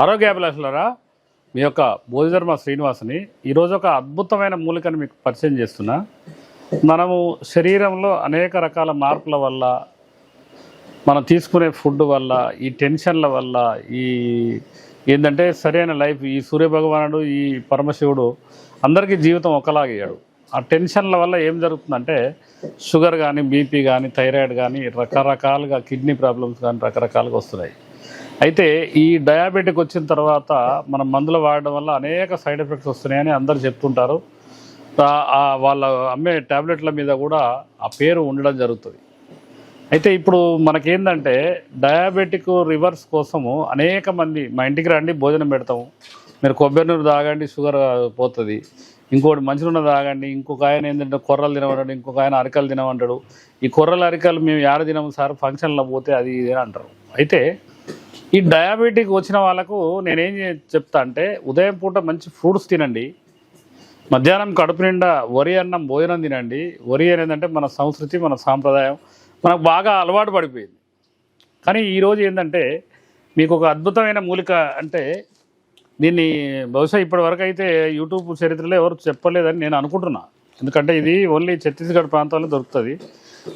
ఆరోగ్యాభిలాషులారా, మీ యొక్క బోధిధర్మ శ్రీనివాసుని ఈరోజు ఒక అద్భుతమైన మూలికను మీకు పరిచయం చేస్తున్నా. మనము శరీరంలో అనేక రకాల మార్పుల వల్ల, మనం తీసుకునే ఫుడ్ వల్ల, ఈ టెన్షన్ల వల్ల, ఈ ఏంటంటే సరైన లైఫ్, ఈ సూర్యభగవానుడు, ఈ పరమశివుడు అందరికీ జీవితం ఒకలాగయ్యాడు. ఆ టెన్షన్ల వల్ల ఏం జరుగుతుందంటే షుగర్ కానీ, బీపీ కానీ, థైరాయిడ్ కానీ, రకరకాలుగా కిడ్నీ ప్రాబ్లమ్స్ కానీ రకరకాలుగా వస్తున్నాయి. అయితే ఈ డయాబెటిక్ వచ్చిన తర్వాత మనం మందులు వాడడం వల్ల అనేక సైడ్ ఎఫెక్ట్స్ వస్తున్నాయని అందరూ చెప్తుంటారు. వాళ్ళ అమ్మే ట్యాబ్లెట్ల మీద కూడా ఆ పేరు ఉండడం జరుగుతుంది. అయితే ఇప్పుడు మనకేందంటే డయాబెటిక్ రివర్స్ కోసము అనేక మంది మా ఇంటికి రండి, భోజనం పెడతాము, మీరు కొబ్బరి నూనె తాగండి, షుగర్ పోతుంది, ఇంకోటి మంచినూనె తాగండి, ఇంకొక ఆయన ఏంటంటే కొర్రలు తినమంటాడు, ఇంకొక ఆయన అరికలు తినమంటాడు. ఈ కొర్రలు అరికలు మేము ఏడ తినము సార్, ఫంక్షన్లో పోతే అది ఇది అంటారు. అయితే ఈ డయాబెటిక్ వచ్చిన వాళ్ళకు నేనేం చెప్తా అంటే ఉదయం పూట మంచి ఫ్రూట్స్ తినండి, మధ్యాహ్నం కడుపు నిండా వరి అన్నం భోజనం తినండి. వరి అనేది మన సంస్కృతి, మన సాంప్రదాయం, మనకు బాగా అలవాటు పడిపోయింది. కానీ ఈరోజు ఏంటంటే మీకు ఒక అద్భుతమైన మూలిక, అంటే దీన్ని బహుశా ఇప్పటి వరకు అయితే యూట్యూబ్ చరిత్రలో ఎవరు చెప్పలేదని నేను అనుకుంటున్నా. ఎందుకంటే ఇది ఓన్లీ ఛత్తీస్గఢ్ ప్రాంతాల్లో దొరుకుతుంది.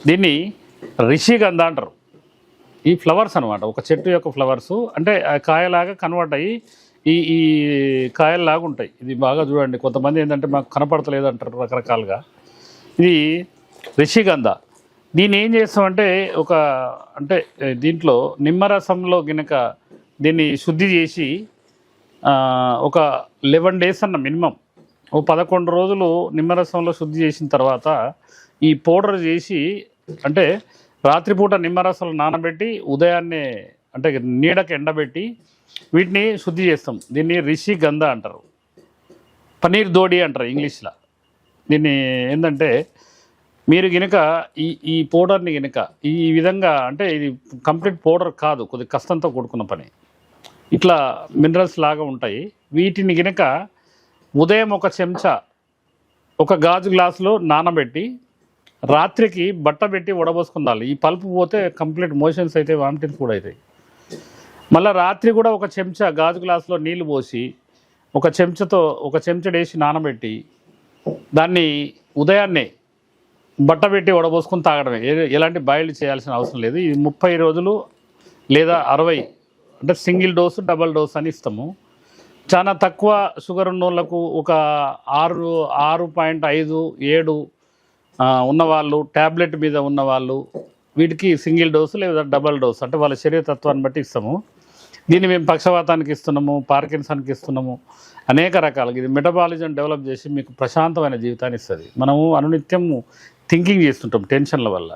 దీన్ని రిషిగంధ అంటారు. ఈ ఫ్లవర్స్ అనమాట, ఒక చెట్టు యొక్క ఫ్లవర్స్, అంటే కాయలాగా కన్వర్ట్ అయ్యి ఈ ఈ కాయల్లాగా ఉంటాయి. ఇది బాగా చూడండి, కొంతమంది ఏంటంటే మాకు కనపడతలేదు అంటారు రకరకాలుగా. ఇది రిషిగంధ. దీన్ని ఏం చేస్తామంటే అంటే దీంట్లో నిమ్మరసంలో గినక దీన్ని శుద్ధి చేసి ఒక 11 days అన్న మినిమం, ఓ 11 రోజులు నిమ్మరసంలో శుద్ధి చేసిన తర్వాత ఈ పౌడర్ చేసి, అంటే రాత్రిపూట నిమ్మరసాలు నానబెట్టి ఉదయాన్నే అంటే నీడకు ఎండబెట్టి వీటిని శుద్ధి చేస్తాం. దీన్ని రిషిగంధ అంటారు, పనీర్ దోడి అంటారు ఇంగ్లీష్లో. దీన్ని ఏంటంటే మీరు గినక ఈ పౌడర్ని గినక ఈ విధంగా, అంటే ఇది కంప్లీట్ పౌడర్ కాదు, కొద్ది కష్టంతో కూడుకున్న పని, ఇట్లా మినరల్స్ లాగా ఉంటాయి. వీటిని గినక ఉదయం ఒక చెంచా ఒక గాజు గ్లాసులో నానబెట్టి రాత్రికి బట్ట పెట్టి ఉడబోసుకుందాలి. ఈ పల్పు పోతే కంప్లీట్ మోషన్స్ అయితే, వామిటింగ్స్ కూడా అవుతాయి. మళ్ళీ రాత్రి కూడా ఒక చెంచా గాజు గ్లాసులో నీళ్లు పోసి ఒక చెంచడేసి నానబెట్టి దాన్ని ఉదయాన్నే బట్ట పెట్టి ఉడబోసుకుని తాగడమే. ఎలాంటి బాయిల్డ్ చేయాల్సిన అవసరం లేదు. ఇది 30 రోజులు లేదా 60, అంటే సింగిల్ డోసు, డబల్ డోస్ అని ఇస్తాము. చాలా తక్కువ షుగర్ ఉన్న వాళ్ళకు ఒక 6.5, 7 ఉన్నవాళ్ళు, ట్యాబ్లెట్ మీద ఉన్నవాళ్ళు, వీటికి సింగిల్ డోసు లేదా డబల్ డోసు, అంటే వాళ్ళ శరీరతత్వాన్ని బట్టి ఇస్తాము. దీన్ని మేము పక్షవాతానికి ఇస్తున్నాము, పార్కిన్సన్కి ఇస్తున్నాము, అనేక రకాలుగా. ఇది మెటబాలిజం డెవలప్ చేసి మీకు ప్రశాంతమైన జీవితాన్ని ఇస్తుంది. మనము అనునిత్యము థింకింగ్ చేస్తుంటాం టెన్షన్ల వల్ల.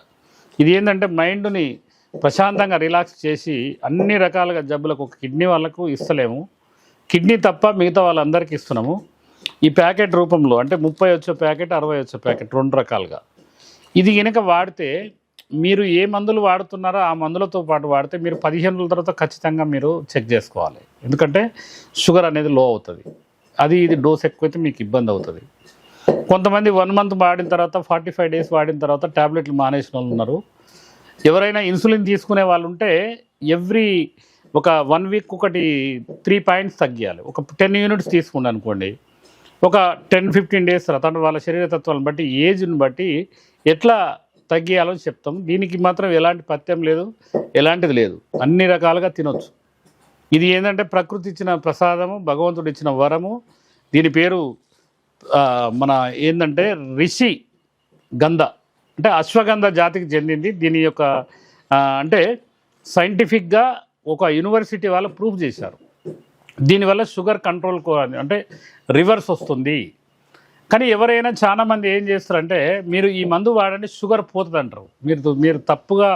ఇది ఏంటంటే మైండ్ని ప్రశాంతంగా రిలాక్స్ చేసి అన్ని రకాలుగా జబ్బులకు, ఒక కిడ్నీ వాళ్ళకు ఇస్తలేము, కిడ్నీ తప్ప మిగతా వాళ్ళందరికీ ఇస్తున్నాము. ఈ ప్యాకెట్ రూపంలో, అంటే 30 వచ్చే ప్యాకెట్, 60 వచ్చే ప్యాకెట్, 2 రకాలుగా. ఇది కనుక వాడితే మీరు ఏ మందులు వాడుతున్నారో ఆ మందులతో పాటు వాడితే మీరు 15 రోజుల తర్వాత ఖచ్చితంగా మీరు చెక్ చేసుకోవాలి. ఎందుకంటే షుగర్ అనేది లో అవుతుంది. ఇది డోస్ ఎక్కువైతే మీకు ఇబ్బంది అవుతుంది. కొంతమంది 1 month వాడిన తర్వాత, 45 days వాడిన తర్వాత ట్యాబ్లెట్లు మానేసిన వాళ్ళు ఉన్నారు. ఎవరైనా ఇన్సులిన్ తీసుకునే వాళ్ళు ఉంటే ఎవ్రీ ఒక 1 week ఒకటి 3 points తగ్గియాలి. ఒక 10 units తీసుకుండి అనుకోండి, ఒక 10-15 days తర్వాత, అంటే వాళ్ళ శరీరతత్వాలను బట్టి, ఏజ్ని బట్టి ఎట్లా తగ్గియాలని చెప్తాం. దీనికి మాత్రం ఎలాంటి పథ్యం లేదు, ఎలాంటిది లేదు, అన్ని రకాలుగా తినొచ్చు. ఇది ఏంటంటే ప్రకృతి ఇచ్చిన ప్రసాదము, భగవంతుడు ఇచ్చిన వరము. దీని పేరు మన ఏంటంటే రిషి గంధ, అంటే అశ్వగంధ జాతికి చెందింది. దీని యొక్క అంటే సైంటిఫిక్గా ఒక యూనివర్సిటీ వాళ్ళు ప్రూవ్ చేశారు. దీనివల్ల షుగర్ కంట్రోల్, అంటే రివర్స్ వస్తుంది. కానీ ఎవరైనా చాలామంది ఏం చేస్తారంటే మీరు ఈ మందు వాడండి షుగర్ పోతుంది అంటారు. మీరు తప్పుగా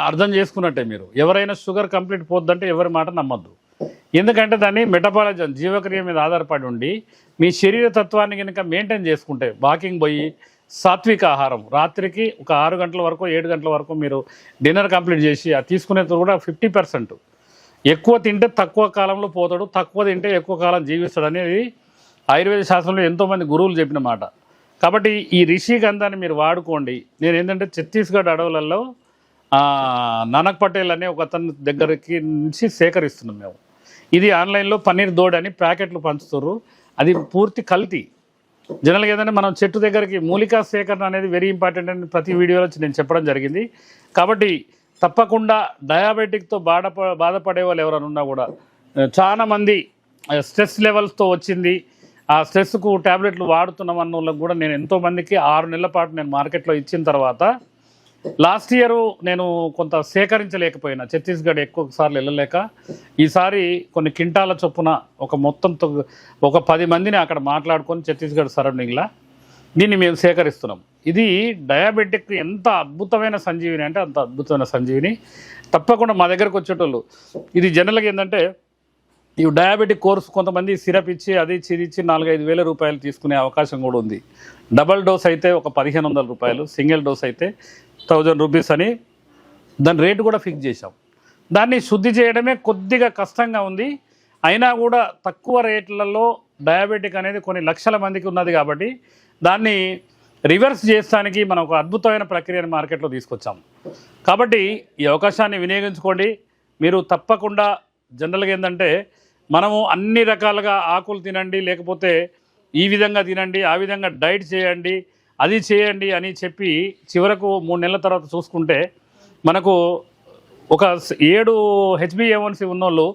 అర్థం చేసుకున్నట్టే. మీరు ఎవరైనా షుగర్ కంప్లీట్ పోతుందంటే ఎవరి మాట నమ్మద్దు. ఎందుకంటే దాన్ని మెటబాలిజం, జీవక్రియ మీద ఆధారపడి ఉండి మీ శరీర తత్వాన్ని కనుక మెయింటైన్ చేసుకుంటే, వాకింగ్ పోయి సాత్విక ఆహారం, రాత్రికి ఒక 6 గంటల వరకు, 7 గంటల వరకు మీరు డిన్నర్ కంప్లీట్ చేసి తీసుకునేది కూడా 50%. ఎక్కువ తింటే తక్కువ కాలంలో పోతాడు, తక్కువ తింటే ఎక్కువ కాలం జీవిస్తాడు అనేది ఆయుర్వేద శాస్త్రంలో ఎంతోమంది గురువులు చెప్పిన మాట. కాబట్టి ఈ రిషిగంధాన్ని మీరు వాడుకోండి. నేను ఏంటంటే ఛత్తీస్గఢ్ అడవులలో నానక్ పటేల్ అనే ఒక అతని దగ్గరికి నుంచి సేకరిస్తున్నాం మేము. ఇది ఆన్లైన్లో పన్నీర్ దోడ్ అని ప్యాకెట్లు పంచుతారు, అది పూర్తి కల్తీ. జనరల్గా ఏదంటే మనం చెట్టు దగ్గరికి మూలికా సేకరణ అనేది వెరీ ఇంపార్టెంట్ అని ప్రతి వీడియోలో నేను చెప్పడం జరిగింది. కాబట్టి తప్పకుండా డయాబెటిక్తో బాధపడే వాళ్ళు ఎవరైనా ఉన్నా కూడా, చాలామంది స్ట్రెస్ లెవెల్స్తో వచ్చింది, ఆ స్ట్రెస్కు ట్యాబ్లెట్లు వాడుతున్నాం అన్న వాళ్ళకి కూడా నేను ఎంతోమందికి 6 నెలల పాటు నేను మార్కెట్లో ఇచ్చిన తర్వాత లాస్ట్ ఇయర్ నేను కొంత సేకరించలేకపోయినా, ఛత్తీస్గఢ్ ఎక్కువసార్లు వెళ్ళలేక, ఈసారి కొన్ని కింటాల చొప్పున ఒక 10 మందిని అక్కడ మాట్లాడుకొని ఛత్తీస్గఢ్ సరౌండింగ్లో దీన్ని మేము సేకరిస్తున్నాం. ఇది డయాబెటిక్ ఎంత అద్భుతమైన సంజీవిని అంటే అంత అద్భుతమైన సంజీవిని. తప్పకుండా మా దగ్గరకు వచ్చేటోళ్ళు, ఇది జనరల్గా ఏంటంటే ఈ డయాబెటిక్ కోర్స్ కొంతమంది సిరప్ ఇచ్చి అది ఇచ్చి 4-5 వేల రూపాయలు తీసుకునే అవకాశం కూడా ఉంది. డబల్ డోస్ అయితే ఒక 1500 రూపాయలు, సింగిల్ డోస్ అయితే 1000 రూపీస్ అని దాని రేటు కూడా ఫిక్స్ చేశాం. దాన్ని శుద్ధి చేయడమే కొద్దిగా కష్టంగా ఉంది, అయినా కూడా తక్కువ రేట్లలో డయాబెటిక్ అనేది కొన్ని లక్షల మందికి ఉన్నది కాబట్టి దాన్ని రివర్స్ చేయడానికి మనం ఒక అద్భుతమైన ప్రక్రియను మార్కెట్లో తీసుకొచ్చాం. కాబట్టి ఈ అవకాశాన్ని వినియోగించుకోండి. మీరు తప్పకుండా జనరల్గా ఏంటంటే మనము అన్ని రకాలుగా ఆకులు తినండి, లేకపోతే ఈ విధంగా తినండి, ఆ విధంగా డైట్ చేయండి, అది చేయండి అని చెప్పి చివరకు 3 నెలల తర్వాత చూసుకుంటే మనకు ఒక 7 HbA1c ఉన్నోళ్ళు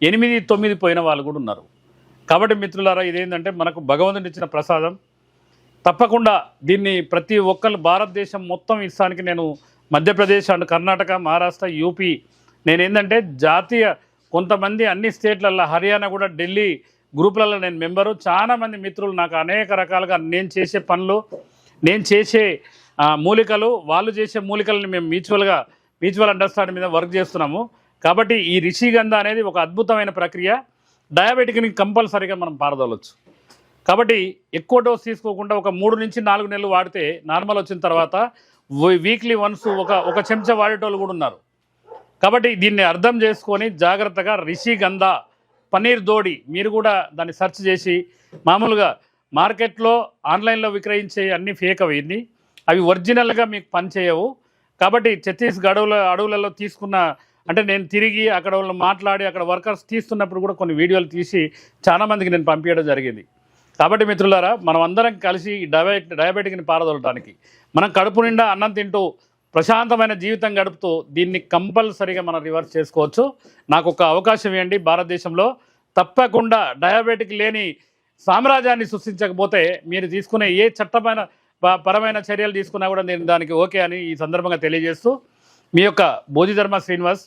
8-9 పోయిన వాళ్ళు కూడా ఉన్నారు. కాబట్టి మిత్రులారా, ఇదేంటంటే మనకు భగవంతుడు ఇచ్చిన ప్రసాదం. తప్పకుండా దీన్ని ప్రతి ఒక్కరు భారతదేశం మొత్తం ఇస్తానికి నేను మధ్యప్రదేశ్ అండ్ కర్ణాటక, మహారాష్ట్ర, యూపీ నేనేంటంటే జాతీయ కొంతమంది అన్ని స్టేట్లలో, హర్యానా కూడా, ఢిల్లీ గ్రూపులలో నేను మెంబరు. చాలామంది మిత్రులు నాకు అనేక రకాలుగా నేను చేసే పనులు, నేను చేసే మూలికలు, వాళ్ళు చేసే మూలికలని మేము మ్యూచువల్ అండర్స్టాండింగ్ మీద వర్క్ చేస్తున్నాము. కాబట్టి ఈ రిషిగంధ అనేది ఒక అద్భుతమైన ప్రక్రియ. డయాబెటిక్ని కంపల్సరీగా మనం పారదోలవచ్చు. కాబట్టి ఎక్కువ డోస్ తీసుకోకుండా ఒక 3-4 నెలలు వాడితే నార్మల్ వచ్చిన తర్వాత వీక్లీ వన్స్ ఒక చెంచా వాడేటోళ్ళు కూడా ఉన్నారు. కాబట్టి దీన్ని అర్థం చేసుకొని జాగ్రత్తగా రిషిగంధ పన్నీర్ దోడి మీరు కూడా దాన్ని సెర్చ్ చేసి, మామూలుగా మార్కెట్లో ఆన్లైన్లో విక్రయించే అన్ని ఫేక్ అవి ఒరిజినల్గా మీకు పనిచేయవు. కాబట్టి ఛత్తీస్గఢ్ అడవులలో తీసుకున్న అంటే నేను తిరిగి అక్కడ వాళ్ళు మాట్లాడి అక్కడ వర్కర్స్ తీస్తున్నప్పుడు కూడా కొన్ని వీడియోలు తీసి చాలామందికి నేను పంపించడం జరిగింది. కాబట్టి మిత్రులారా, మనం అందరం కలిసి ఈ డయాబెటిక్ని పారదోలటానికి మనం కడుపు నిండా అన్నం తింటూ ప్రశాంతమైన జీవితం గడుపుతూ దీన్ని కంపల్సరీగా మనం రివర్స్ చేసుకోవచ్చు. నాకు ఒక అవకాశం ఇవ్వండి. భారతదేశంలో తప్పకుండా డయాబెటిక్ లేని సామ్రాజ్యాన్ని సృష్టించకపోతే మీరు తీసుకునే ఏ పరమైన చర్యలు తీసుకున్నా కూడా నేను దానికి ఓకే అని ఈ సందర్భంగా తెలియజేస్తూ, మీ యొక్క బోధిధర్మ శ్రీనివాస్.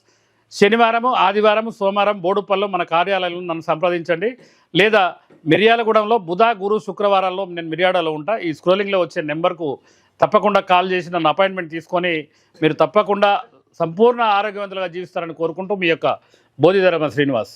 శనివారము, ఆదివారం, సోమవారం బోడుపల్లో మన కార్యాలయంలో నన్ను సంప్రదించండి. లేదా మిర్యాలగూడెంలో బుధ, గురు, శుక్రవారాల్లో నేను మిర్యాడలో ఉంటా. ఈ స్క్రోలింగ్లో వచ్చే నెంబర్కు తప్పకుండా కాల్ చేసి నన్ను అపాయింట్మెంట్ తీసుకొని మీరు తప్పకుండా సంపూర్ణ ఆరోగ్యవంతులుగా జీవిస్తారని కోరుకుంటూ మీ యొక్క బోధిధర్మ శ్రీనివాస్.